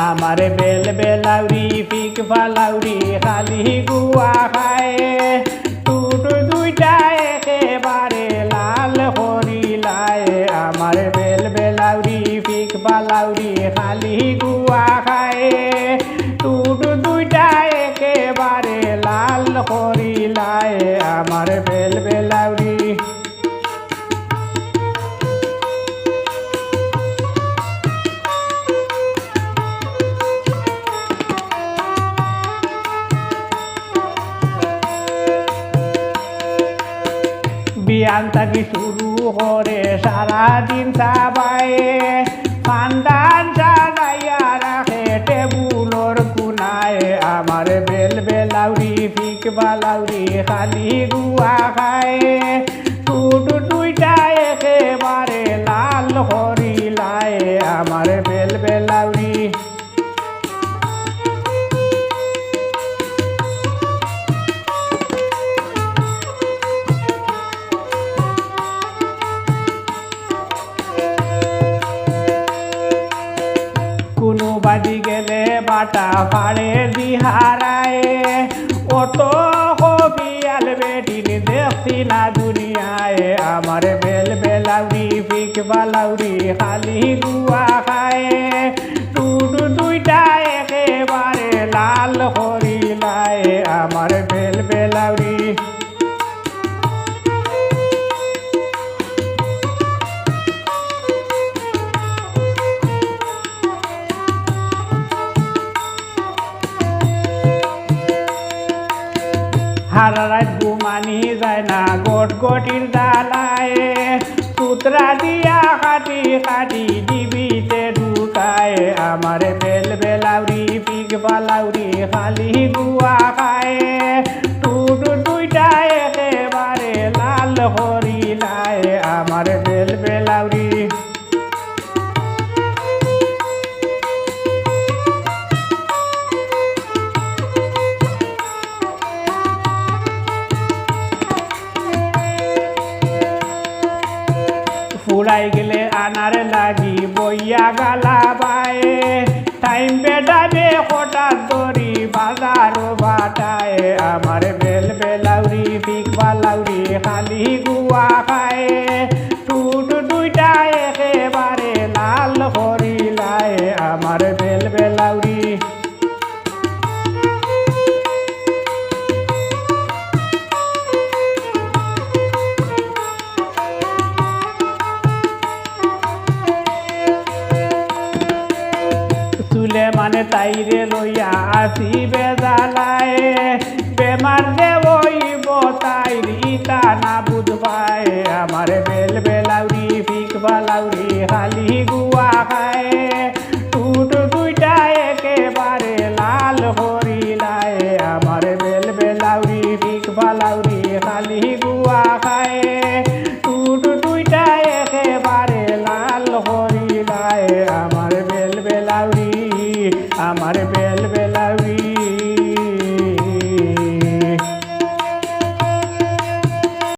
আমার bell বেলাউরি pick ফালাউরি খালি গুয়া খায় টুট দুইটা একেবারে লাল করিলায় আমার বেল বেলাউরি পিক ফালাউরি খালি গুয়া খায় টুট দুইটা একেবারে লাল করিলায় আমার বেল বেলাউরি বিয়ান থাকি শুরু করে সারাদিন চাবায়ে ফান্ডান সাজাইয়া রাখে টেবুলর কুনায় আমার বেল বেলাউরি পিক বালাউরি খালি গুয়া খায় টুট দুইটা একেবারে লাল করিলায় আমার বেল বেলাউরি কোনো বাজি গেলে বাটা ফাড়ে দিহারায় অত কবিয়াল বেটিন দেখছি না দুনিয়ায় আমার বেল বেলাউরি পিক বালাউরি খালি গুয়া খায় টুট দুইটা একেবারে লাল করিলায় আমার বেল বেলাউরি সারা রাত ঘুমানি যায় না গোট গোটির জ্বালায় পুতরা দিয়া কাটি কাটি ডিবিতে ঢুকায় আমার বেল বেলাউরি পিক বালাউরি খালি গুয়া খায় টুট দুইটা একেবারে লাল করিলায় আমার বেল বেলাউরি ফুরাই গেলে আনার লাগি বইয়া গালা বায়ে টাইম বেটাবে হঠাৎ ধরি বাজার বাটায় আমার বেল বেলাউরি পিক বালাউরি খালি গুয়া খায় টুট দুইটা একেবারে লাল করিলায় আমার বেল বেলাউরি মানে তাইরে লইয়া আসি বেজালায় বেমার যে ওইব তাইর ইতা না বুঝবায় আমার বেল বেলাউরি পিক বালাউরি খালি গুয়া খায় টুট দুইটা একেবারে লাল করিলায় আমার বেল বেলাউরি পিক বালাউরি খালি গুয়া খায় টুট দুইটা একেবারে লাল করিলায়।